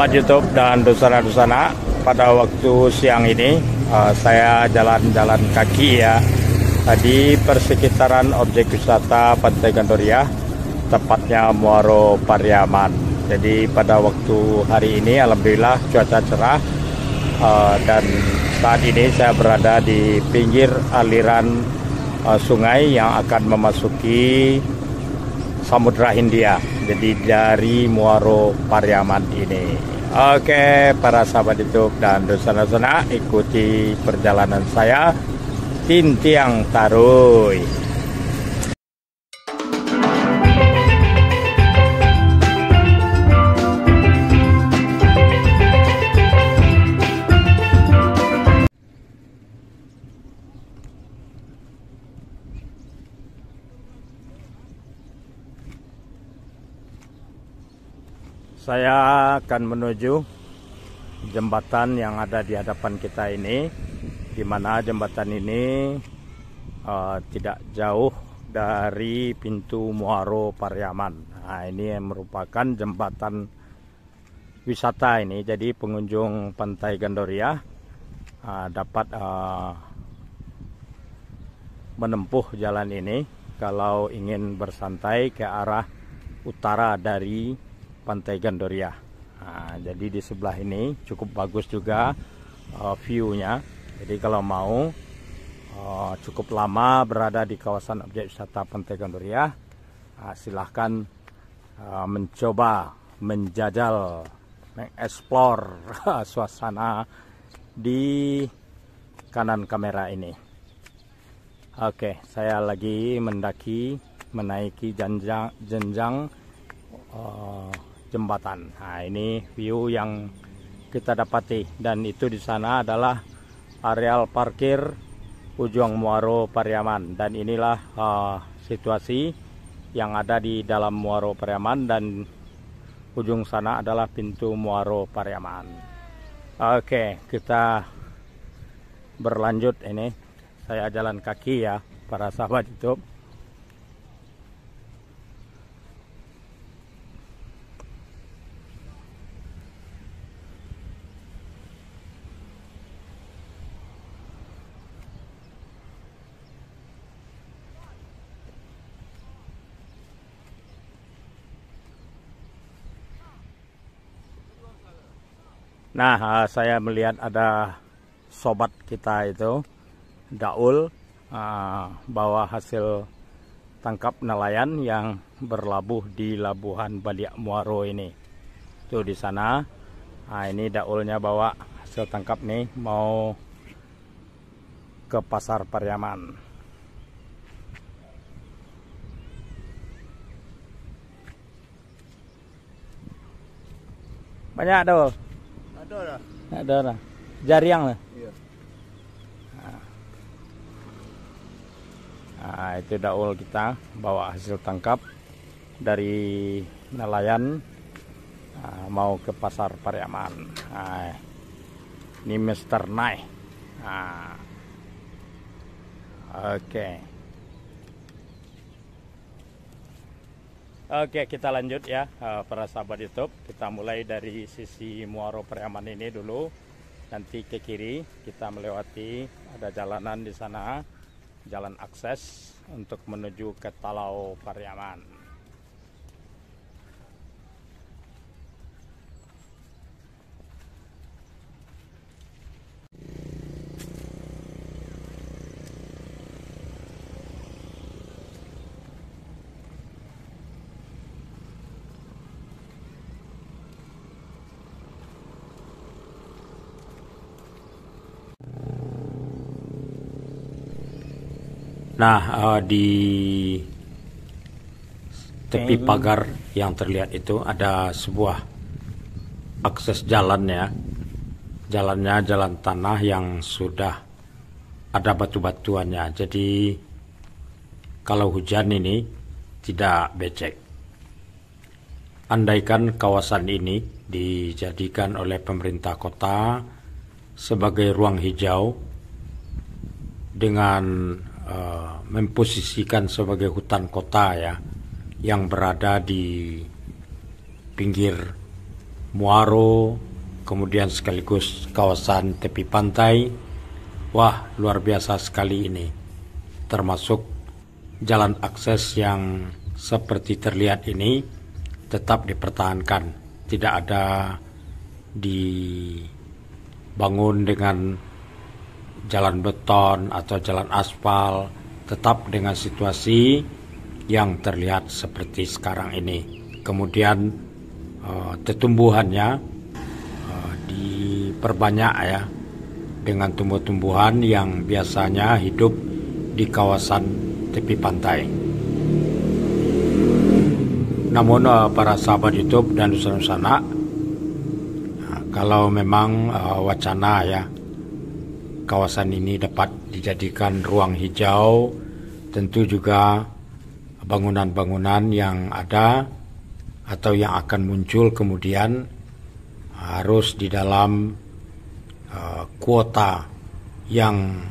sahabat YouTube dan dosana-dosana, pada waktu siang ini saya jalan-jalan kaki ya di persekitaran objek wisata Pantai Gandoria, tepatnya Muaro Pariaman. Jadi pada waktu hari ini alhamdulillah cuaca cerah, dan saat ini saya berada di pinggir aliran sungai yang akan memasuki Samudra Hindia. Jadi dari Muaro Pariaman ini. Oke, para sahabat YouTube dan dosana-dosana, ikuti perjalanan saya Tintiang Taruy. Saya akan menuju jembatan yang ada di hadapan kita ini, di mana jembatan ini tidak jauh dari pintu Muaro Pariaman. Nah, ini yang merupakan jembatan wisata ini. Jadi pengunjung Pantai Gandoria dapat menempuh jalan ini kalau ingin bersantai ke arah utara dari Pantai Gandoria. Nah, jadi di sebelah ini cukup bagus juga view-nya. Jadi kalau mau cukup lama berada di kawasan objek wisata Pantai Gandoria, silahkan mencoba, menjajal, mengeksplor suasana di kanan kamera ini. Oke, saya lagi menaiki jenjang jembatan. Nah, ini view yang kita dapati, dan itu di sana adalah areal parkir ujung Muaro Pariaman, dan inilah situasi yang ada di dalam Muaro Pariaman, dan ujung sana adalah pintu Muaro Pariaman. Oke, kita berlanjut. Ini saya jalan kaki ya para sahabat YouTube. Nah, saya melihat ada sobat kita itu, Daul, bawa hasil tangkap nelayan yang berlabuh di Labuhan Baliak Muaro ini. Tuh di sana. Nah, ini Daulnya bawa hasil tangkap nih, mau ke Pasar Pariaman. Banyak Daul. Ada lah. Jariang lah. Iya. Nah, itu Daul kita bawa hasil tangkap dari nelayan, mau ke Pasar Pariaman. Nah, ini Mr. Nai. Nah, oke. Oke, kita lanjut ya para sahabat YouTube. Kita mulai dari sisi Muaro Pariaman ini dulu. Nanti ke kiri kita melewati, ada jalanan di sana, jalan akses untuk menuju ke Talau Pariaman. Nah, di tepi pagar yang terlihat itu ada sebuah akses jalan ya. Jalannya jalan tanah yang sudah ada batu-batuannya. Jadi kalau hujan ini tidak becek. Andaikan kawasan ini dijadikan oleh pemerintah kota sebagai ruang hijau dengan memposisikan sebagai hutan kota ya, yang berada di pinggir Muaro, kemudian sekaligus kawasan tepi pantai. Wah, luar biasa sekali ini. Termasuk jalan akses yang seperti terlihat ini tetap dipertahankan. Tidak ada dibangun dengan jalan beton atau jalan aspal, tetap dengan situasi yang terlihat seperti sekarang ini. Kemudian tumbuhannya diperbanyak ya, dengan tumbuh-tumbuhan yang biasanya hidup di kawasan tepi pantai. Namun para sahabat YouTube dan Nusantara, kalau memang wacana ya kawasan ini dapat dijadikan ruang hijau, tentu juga bangunan-bangunan yang ada atau yang akan muncul kemudian harus di dalam kuota yang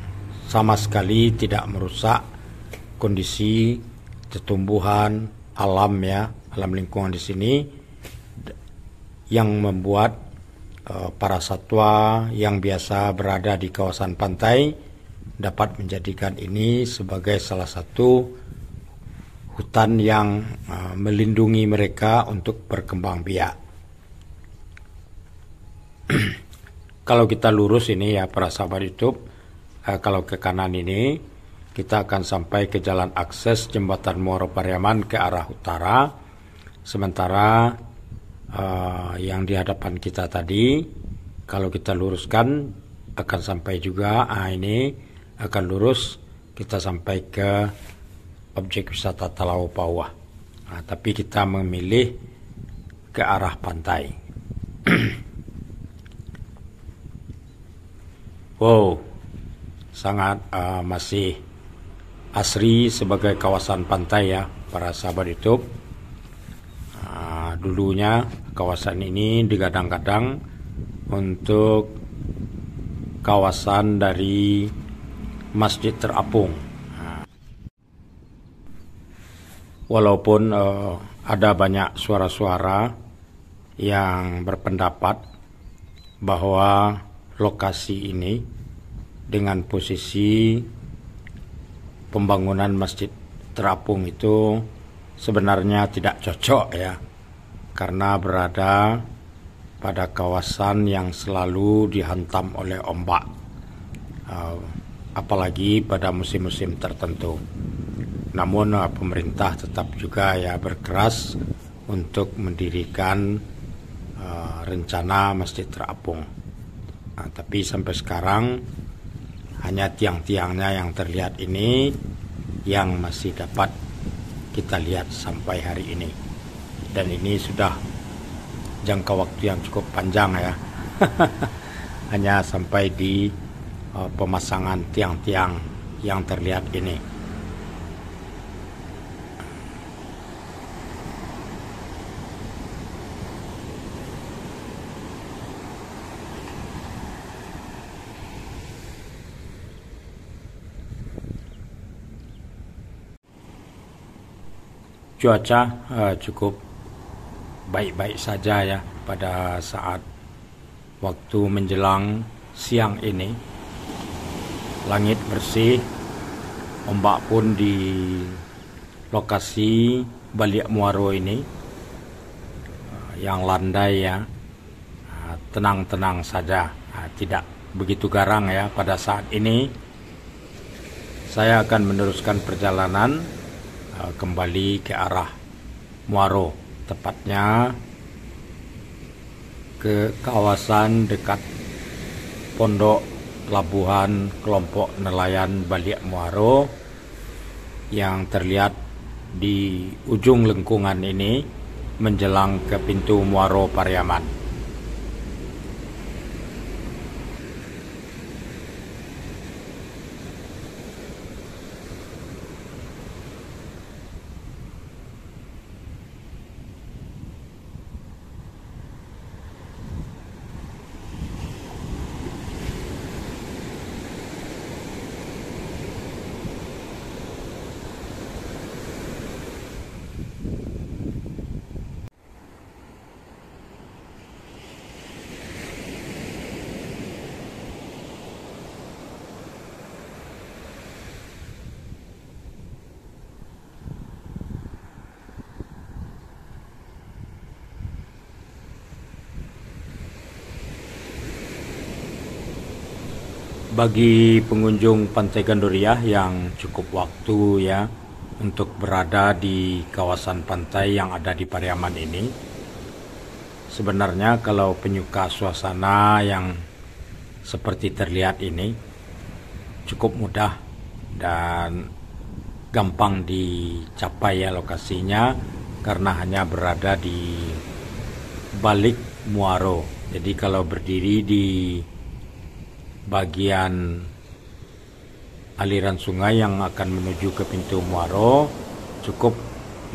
sama sekali tidak merusak kondisi tumbuhan alam ya, alam lingkungan di sini, yang membuat para satwa yang biasa berada di kawasan pantai dapat menjadikan ini sebagai salah satu hutan yang melindungi mereka untuk berkembang biak. Kalau kita lurus ini ya para sahabat YouTube, kalau ke kanan ini kita akan sampai ke jalan akses jembatan Muaro Pariaman ke arah utara. Sementara yang di hadapan kita tadi, kalau kita luruskan akan sampai juga, ini akan lurus kita sampai ke objek wisata Talawu Pauwah. Tapi kita memilih ke arah pantai. Wow, sangat masih asri sebagai kawasan pantai ya para sahabat YouTube. Dulunya kawasan ini digadang-gadang untuk kawasan dari Masjid Terapung. Walaupun ada banyak suara-suara yang berpendapat bahwa lokasi ini dengan posisi pembangunan Masjid Terapung itu sebenarnya tidak cocok ya, karena berada pada kawasan yang selalu dihantam oleh ombak, apalagi pada musim-musim tertentu. Namun pemerintah tetap juga ya berkeras untuk mendirikan rencana Masjid Terapung. Tapi sampai sekarang hanya tiang-tiangnya yang terlihat ini yang masih dapat kita lihat sampai hari ini. Dan ini sudah jangka waktu yang cukup panjang ya. Hanya sampai di pemasangan tiang-tiang yang terlihat ini. Cuaca cukup baik-baik saja ya pada saat waktu menjelang siang ini. Langit bersih, ombak pun di lokasi Baliak Muaro ini yang landai ya, tenang-tenang saja, tidak begitu garang ya pada saat ini. Saya akan meneruskan perjalanan kembali ke arah Muaro, tepatnya ke kawasan dekat pondok pelabuhan kelompok nelayan Baliak Muaro yang terlihat di ujung lengkungan ini menjelang ke pintu Muaro Pariaman. Bagi pengunjung Pantai Gandoria yang cukup waktu ya untuk berada di kawasan pantai yang ada di Pariaman ini, sebenarnya kalau penyuka suasana yang seperti terlihat ini cukup mudah dan gampang dicapai ya lokasinya, karena hanya berada di balik muaro. Jadi kalau berdiri di bagian aliran sungai yang akan menuju ke pintu muaro, cukup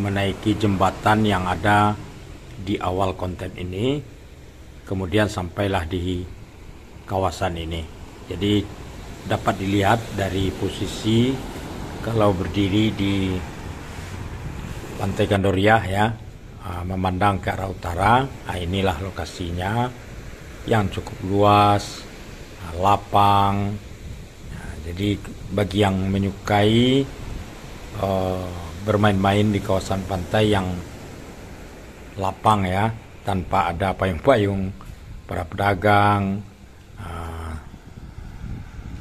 menaiki jembatan yang ada di awal konten ini, kemudian sampailah di kawasan ini. Jadi dapat dilihat dari posisi kalau berdiri di Pantai Gandoria ya, memandang ke arah utara. Inilah lokasinya yang cukup luas, lapang. Jadi bagi yang menyukai bermain-main di kawasan pantai yang lapang ya, tanpa ada payung-payung, para pedagang,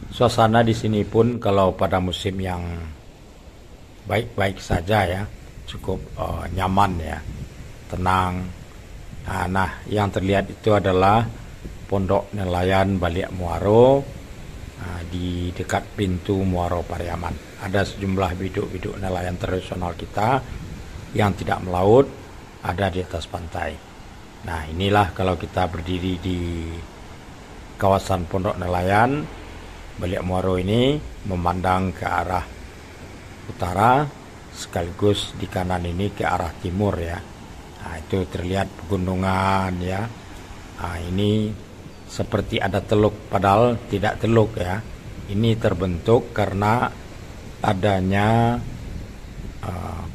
suasana di sini pun kalau pada musim yang baik-baik saja ya, cukup nyaman ya, tenang. Nah, yang terlihat itu adalah Pondok Nelayan Baliak Muaro di dekat pintu Muaro Pariaman. Ada sejumlah biduk-biduk nelayan tradisional kita yang tidak melaut, ada di atas pantai. Nah, inilah kalau kita berdiri di kawasan Pondok Nelayan Baliak Muaro ini, memandang ke arah utara, sekaligus di kanan ini ke arah timur ya. Nah, itu terlihat pegunungan ya. Nah, ini seperti ada teluk, padahal tidak teluk ya. Ini terbentuk karena adanya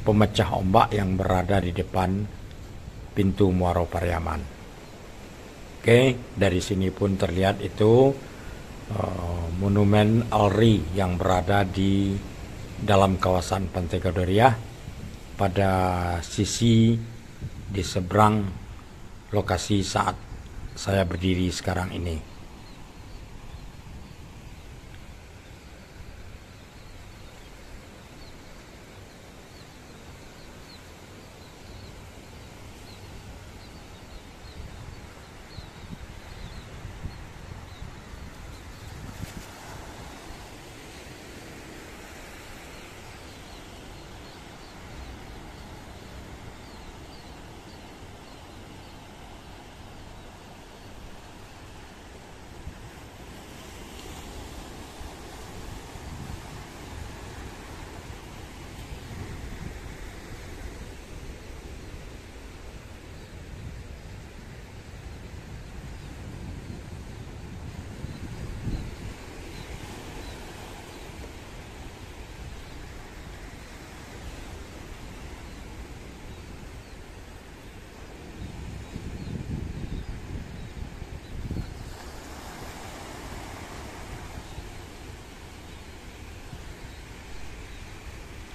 pemecah ombak yang berada di depan pintu Muaro Pariaman. Oke, dari sini pun terlihat itu monumen Alri yang berada di dalam kawasan Pantai Gandoria pada sisi di seberang lokasi saat saya berdiri sekarang ini.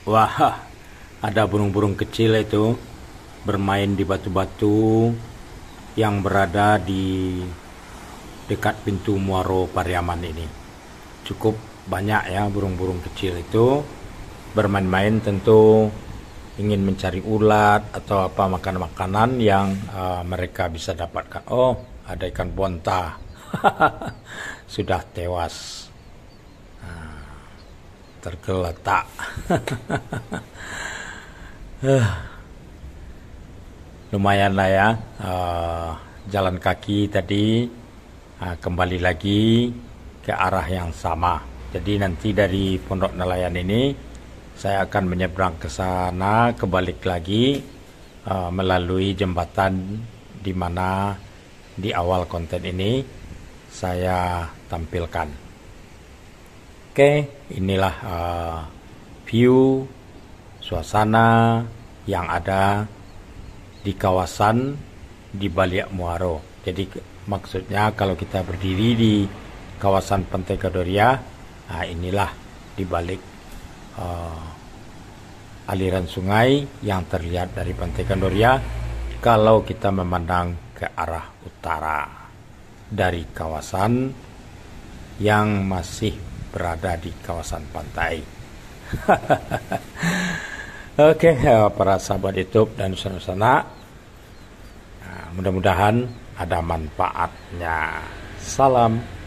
Wah, ada burung-burung kecil itu bermain di batu-batu yang berada di dekat pintu Muaro Pariaman ini. Cukup banyak ya burung-burung kecil itu bermain-main, tentu ingin mencari ulat atau apa makanan-makanan yang mereka bisa dapatkan. Oh, ada ikan bonta. Sudah tewas, tergeletak. Lumayan lah ya, jalan kaki tadi kembali lagi ke arah yang sama. Jadi nanti dari Pondok Nelayan ini saya akan menyeberang ke sana, kebalik lagi melalui jembatan di mana di awal konten ini saya tampilkan. Oke, inilah view suasana yang ada di kawasan di Baliak Muaro. Jadi maksudnya kalau kita berdiri di kawasan Pantai Gandoria, nah inilah di balik aliran sungai yang terlihat dari Pantai Gandoria kalau kita memandang ke arah utara dari kawasan yang masih berada di kawasan pantai. Oke, para sahabat YouTube dan nusana, mudah-mudahan ada manfaatnya. Salam